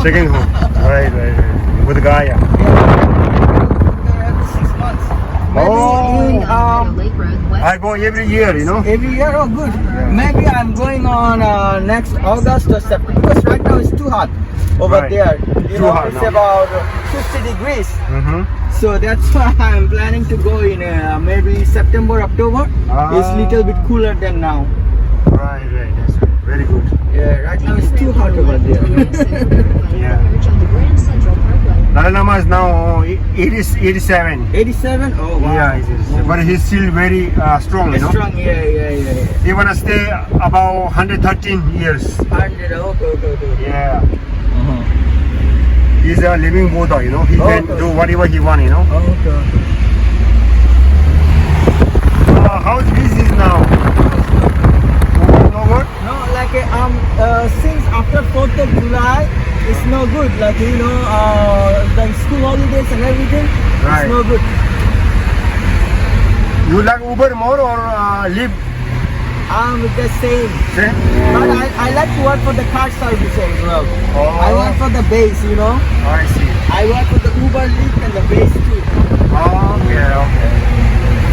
Second home. Right. With Gaia. Every 6 months. Oh. Maybe I go every year, you know. every year. Oh, good. Maybe I'm going on next August or September because right now it's too hot over Right. there. You Too know, hot it's now. about 50 degrees. Mm-hmm. So that's why I'm planning to go in maybe September, October. It's little bit cooler than now. Right. That's right. Very good. Yeah, right now it's too hot over there. Yeah. Dalai Lama is now 87. 87? Oh wow. Yeah, he's 87. But he's still very strong, you know. Strong, yeah. He wanna stay about 113 years. 100, okay. Yeah. He's a living Buddha, you know. He can do whatever he want, you know. Okay. How's business now? No good? No, like since after 4th of July, it's no good. Like you know, the school holidays and everything, Right. it's no good. You like Uber more or Lyft? With the same. Same? But I like to work for the car service as well. Oh. I work for the base, you know. I see. I work for the Uber, Lyft, and the base too. Okay.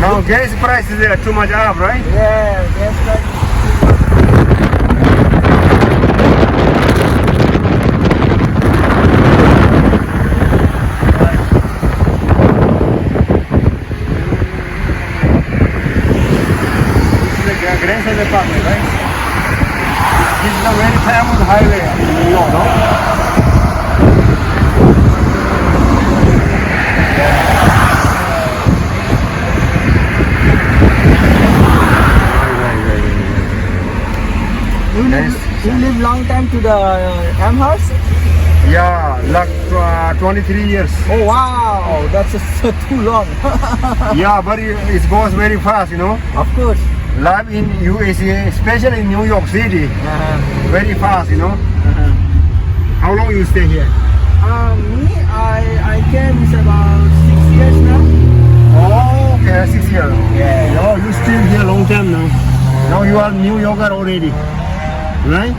Now gas price is too much up, right? Yeah, that's right. Grand Central Parkway, right? This is a very famous highway in New York, no? You live long time to the Amherst? Yeah, like 23 years. Oh wow, that's too long. Yeah, but it goes very fast, you know. Of course. Life in USA, especially in New York City, very fast, you know. How long you stay here? Me, I came about 6 years now. Oh, okay, 6 years. Yeah. Oh, you still here long time now. Now you are New Yorker already, right?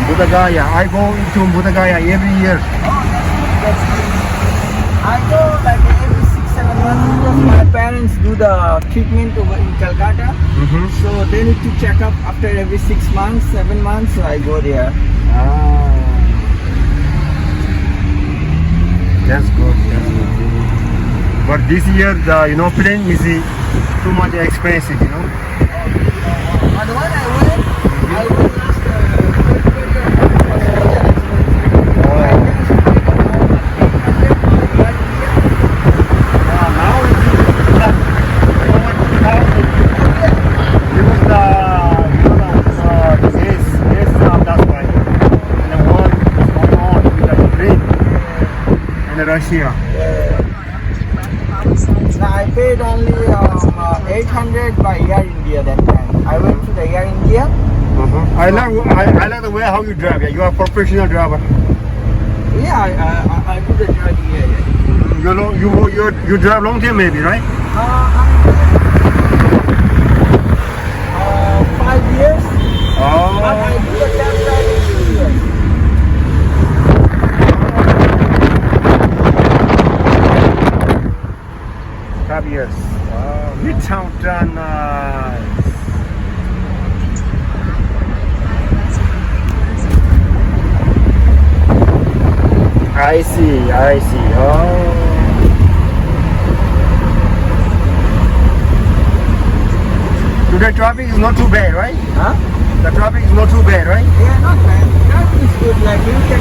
Buddha Gaya. I go to Buddha Gaya every year. That's good. I go like every 6-7 months because my parents do the treatment over in Calcutta. So they need to check up after every 6 months, 7 months. So I go there. That's good. But this year, the plane is too much expensive, you know. But when I went last Russia. I paid only 800 by Air India that time. I went to the Air India. I like the way how you drive. Yeah, you are a professional driver. Yeah, I do the driving here. You drive long time maybe, right? 5 years. Oh. But I do the cab driving 2 years. 5 years. Midtown done. I see. Oh. Today traffic is not too bad, right? Huh? The traffic is not too bad, right? Yeah, not bad. Driving is good. Like you can.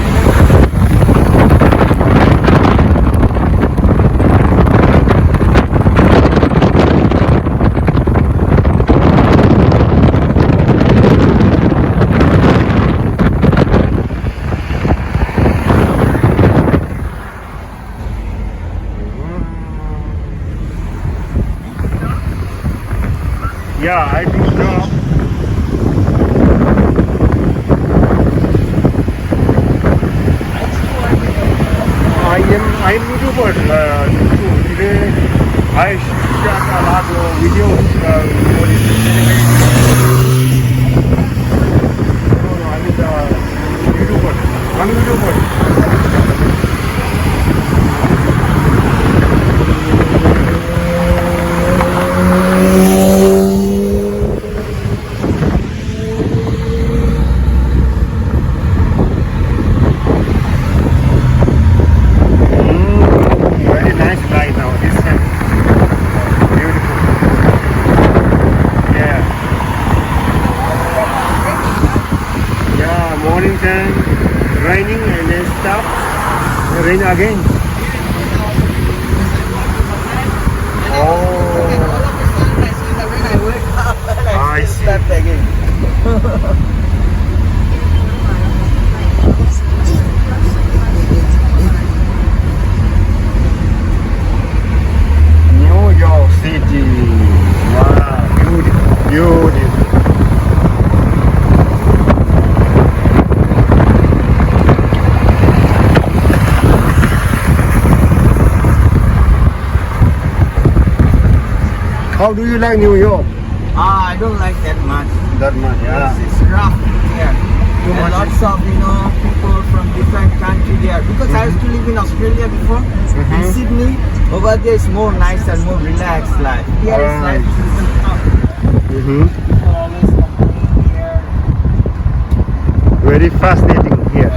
Yeah, I do job. I am YouTuber. Today I shot a lot of videos. Sometimes raining and then stop, rain again. Oh, I see. Start again. New York City. Wow, beautiful, beautiful. How do you like New York? I don't like that much. That much, yeah. It's rough here. There are lots of people from different countries there. Because I used to live in Australia before, in Sydney. Over there is more nice and more relaxed life. Here is life is even tough. People always complaining here. Very fascinating here.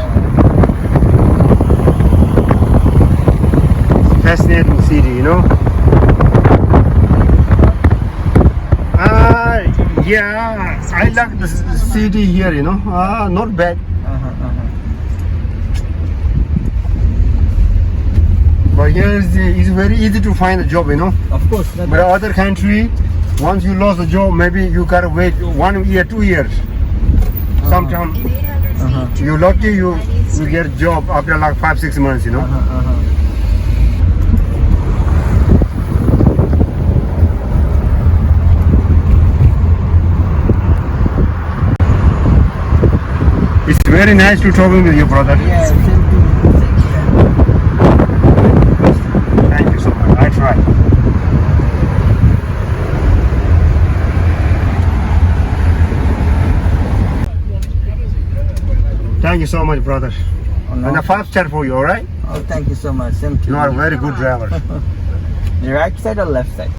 Fascinating city, you know. Yeah, I like the city here, you know. Not bad. But here it's very easy to find a job, you know. Of course. But other country, once you lost the job, maybe you gotta wait 1 year, 2 years. Sometimes you lucky you get job after like 5-6 months, you know. It's very nice to talking with you, brother. Yeah, same to you. Thank you so much. I try. Thank you so much, brother. Oh, no. And a 5-star for you, alright? Oh, thank you so much. Same to You are a very good driver. The right side or left side?